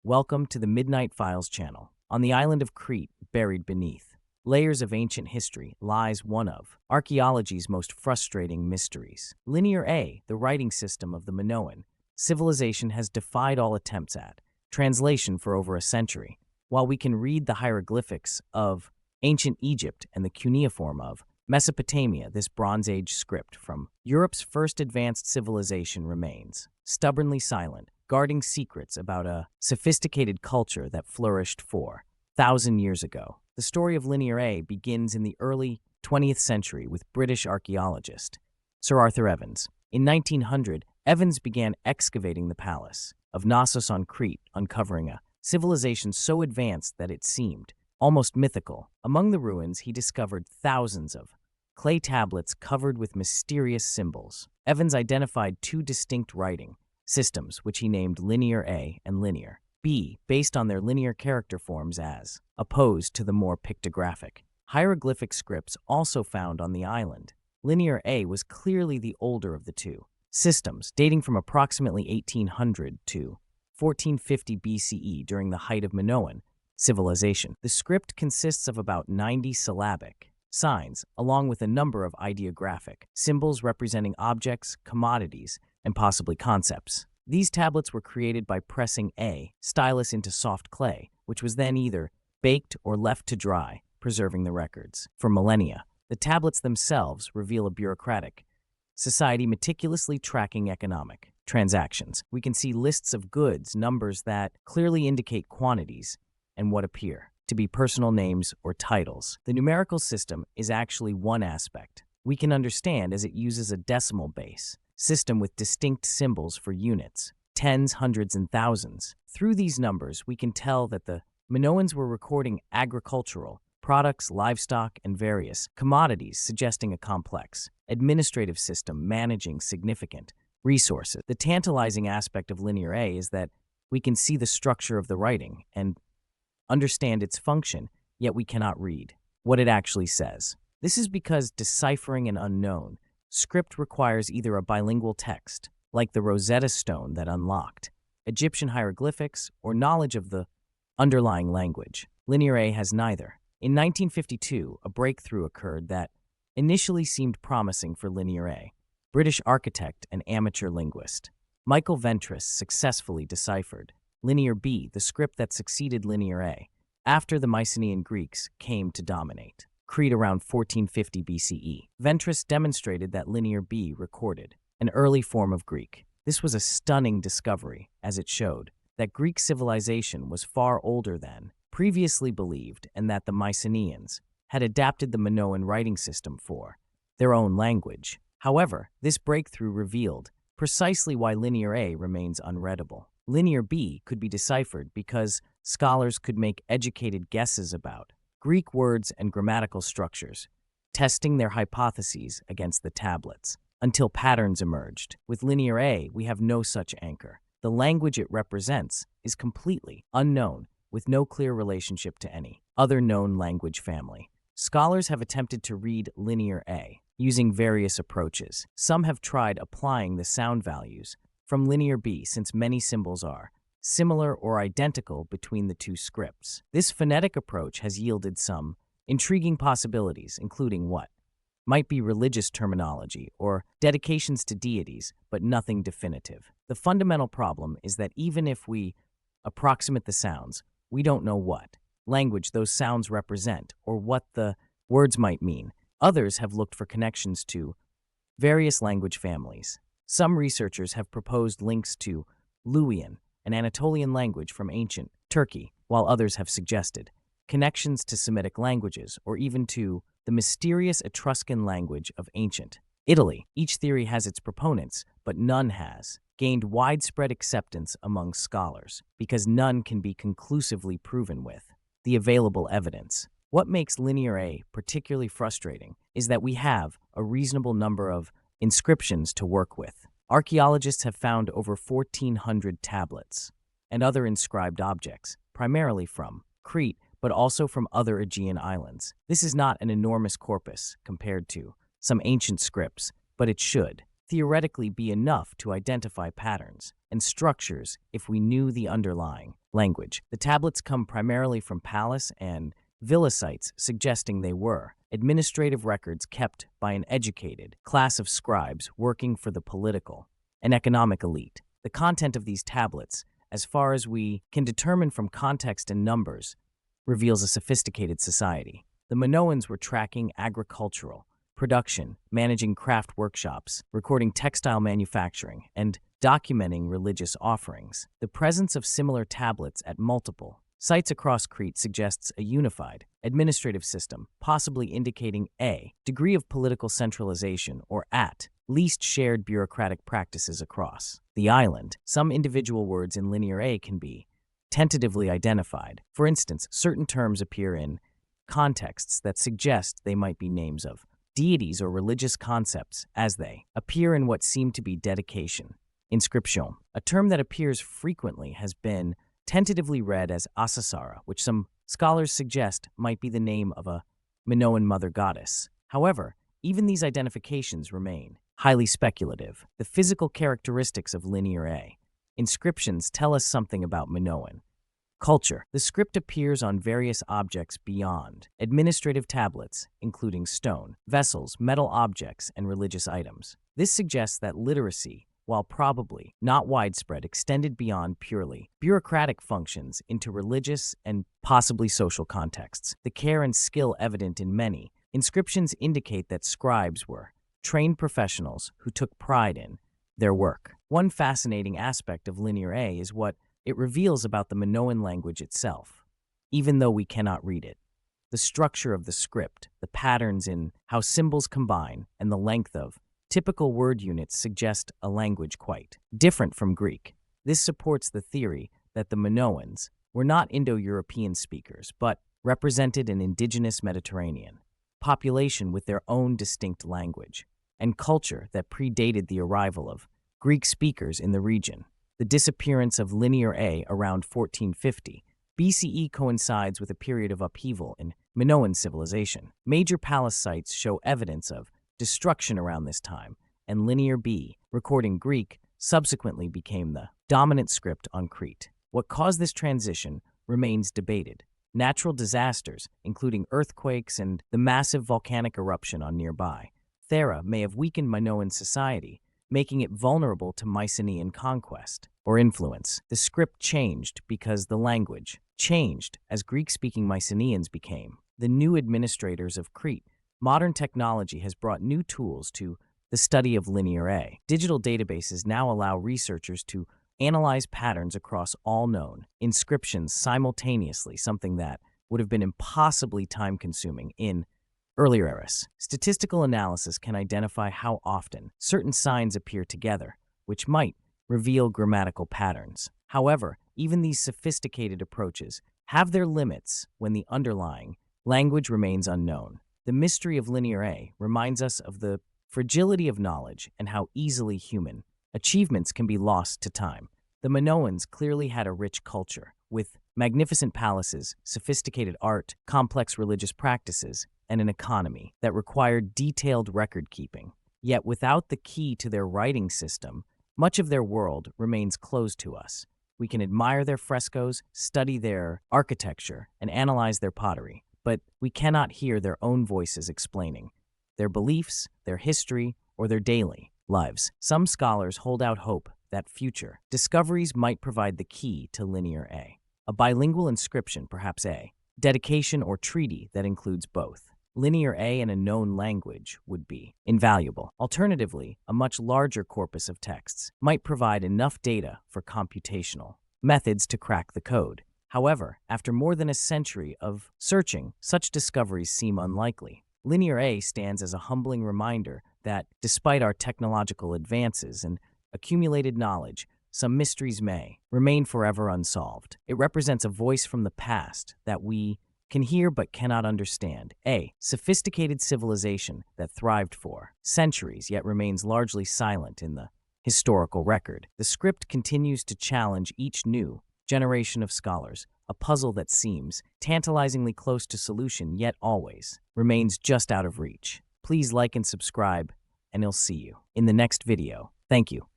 Welcome to the Midnight Files channel. On the island of Crete, buried beneath layers of ancient history, lies one of archaeology's most frustrating mysteries. Linear A, the writing system of the Minoan civilization, has defied all attempts at translation for over a century. While we can read the hieroglyphics of ancient Egypt and the cuneiform of Mesopotamia, this Bronze Age script from Europe's first advanced civilization remains stubbornly silent, guarding secrets about a sophisticated culture that flourished 4,000 years ago. The story of Linear A begins in the early 20th century with British archaeologist Sir Arthur Evans. In 1900, Evans began excavating the palace of Knossos on Crete, uncovering a civilization so advanced that it seemed almost mythical. Among the ruins, he discovered thousands of clay tablets covered with mysterious symbols. Evans identified two distinct writing systems, which he named Linear A and Linear B, based on their linear character forms as opposed to the more pictographic hieroglyphic scripts also found on the island. Linear A was clearly the older of the two systems, dating from approximately 1800 to 1450 BCE during the height of Minoan civilization. The script consists of about 90 syllabic signs, along with a number of ideographic symbols representing objects, commodities, and possibly concepts. These tablets were created by pressing a stylus into soft clay, which was then either baked or left to dry, preserving the records for millennia. The tablets themselves reveal a bureaucratic society meticulously tracking economic transactions. We can see lists of goods, numbers that clearly indicate quantities, and what appear to be personal names or titles. The numerical system is actually one aspect we can understand, as it uses a decimal base system with distinct symbols for units, tens, hundreds, and thousands. Through these numbers, we can tell that the Minoans were recording agricultural products, livestock, and various commodities, suggesting a complex administrative system managing significant resources. The tantalizing aspect of Linear A is that we can see the structure of the writing and understand its function, yet we cannot read what it actually says. This is because deciphering an unknown script requires either a bilingual text, like the Rosetta Stone that unlocked Egyptian hieroglyphics, or knowledge of the underlying language. Linear A has neither. In 1952, a breakthrough occurred that initially seemed promising for Linear A. British architect and amateur linguist Michael Ventris successfully deciphered Linear B, the script that succeeded Linear A after the Mycenaean Greeks came to dominate Crete around 1450 BCE. Ventris demonstrated that Linear B recorded an early form of Greek. This was a stunning discovery, as it showed that Greek civilization was far older than previously believed, and that the Mycenaeans had adapted the Minoan writing system for their own language. However, this breakthrough revealed precisely why Linear A remains unreadable. Linear B could be deciphered because scholars could make educated guesses about Greek words and grammatical structures, testing their hypotheses against the tablets, until patterns emerged. With Linear A, we have no such anchor. The language it represents is completely unknown, with no clear relationship to any other known language family. Scholars have attempted to read Linear A using various approaches. Some have tried applying the sound values from Linear B, since many symbols are similar or identical between the two scripts. This phonetic approach has yielded some intriguing possibilities, including what might be religious terminology or dedications to deities, but nothing definitive. The fundamental problem is that even if we approximate the sounds, we don't know what language those sounds represent or what the words might mean. Others have looked for connections to various language families. Some researchers have proposed links to Luwian, an Anatolian language from ancient Turkey, while others have suggested connections to Semitic languages or even to the mysterious Etruscan language of ancient Italy. Each theory has its proponents, but none has gained widespread acceptance among scholars because none can be conclusively proven with the available evidence. What makes Linear A particularly frustrating is that we have a reasonable number of inscriptions to work with. Archaeologists have found over 1,400 tablets and other inscribed objects, primarily from Crete, but also from other Aegean islands. This is not an enormous corpus compared to some ancient scripts, but it should theoretically be enough to identify patterns and structures if we knew the underlying language. The tablets come primarily from palace and villa sites, suggesting they were administrative records kept by an educated class of scribes working for the political and economic elite. The content of these tablets, as far as we can determine from context and numbers, reveals a sophisticated society. The Minoans were tracking agricultural production, managing craft workshops, recording textile manufacturing, and documenting religious offerings. The presence of similar tablets at multiple sites across Crete suggests a unified administrative system, possibly indicating a degree of political centralization or at least shared bureaucratic practices across the island. Some individual words in Linear A can be tentatively identified. For instance, certain terms appear in contexts that suggest they might be names of deities or religious concepts, as they appear in what seem to be dedication. Inscription, a term that appears frequently, has been tentatively read as Asasara, which some scholars suggest might be the name of a Minoan mother goddess. However, even these identifications remain highly speculative. The physical characteristics of Linear A inscriptions tell us something about Minoan culture. The script appears on various objects beyond administrative tablets, including stone, vessels, metal objects, and religious items. This suggests that literacy, while probably not widespread, extended beyond purely bureaucratic functions into religious and possibly social contexts. The care and skill evident in many inscriptions indicate that scribes were trained professionals who took pride in their work. One fascinating aspect of Linear A is what it reveals about the Minoan language itself, even though we cannot read it. The structure of the script, the patterns in how symbols combine, and the length of typical word units suggest a language quite different from Greek. This supports the theory that the Minoans were not Indo-European speakers, but represented an indigenous Mediterranean population with their own distinct language and culture that predated the arrival of Greek speakers in the region. The disappearance of Linear A around 1450 BCE coincides with a period of upheaval in Minoan civilization. Major palace sites show evidence of destruction around this time, and Linear B, recording Greek, subsequently became the dominant script on Crete. What caused this transition remains debated. Natural disasters, including earthquakes and the massive volcanic eruption on nearby Thera, may have weakened Minoan society, making it vulnerable to Mycenaean conquest or influence. The script changed because the language changed as Greek-speaking Mycenaeans became the new administrators of Crete. Modern technology has brought new tools to the study of Linear A. Digital databases now allow researchers to analyze patterns across all known inscriptions simultaneously, something that would have been impossibly time-consuming in earlier eras. Statistical analysis can identify how often certain signs appear together, which might reveal grammatical patterns. However, even these sophisticated approaches have their limits when the underlying language remains unknown. The mystery of Linear A reminds us of the fragility of knowledge and how easily human achievements can be lost to time. The Minoans clearly had a rich culture, with magnificent palaces, sophisticated art, complex religious practices, and an economy that required detailed record-keeping. Yet without the key to their writing system, much of their world remains closed to us. We can admire their frescoes, study their architecture, and analyze their pottery, but we cannot hear their own voices explaining their beliefs, their history, or their daily lives. Some scholars hold out hope that future discoveries might provide the key to Linear a bilingual inscription, perhaps a dedication or treaty that includes both Linear A and a known language would be invaluable. Alternatively, a much larger corpus of texts might provide enough data for computational methods to crack the code. However, after more than a century of searching, such discoveries seem unlikely. Linear A stands as a humbling reminder that, despite our technological advances and accumulated knowledge, some mysteries may remain forever unsolved. It represents a voice from the past that we can hear but cannot understand. A sophisticated civilization that thrived for centuries yet remains largely silent in the historical record. The script continues to challenge each new generation of scholars, a puzzle that seems tantalizingly close to solution yet always remains just out of reach. Please like and subscribe, and I'll see you in the next video. Thank you.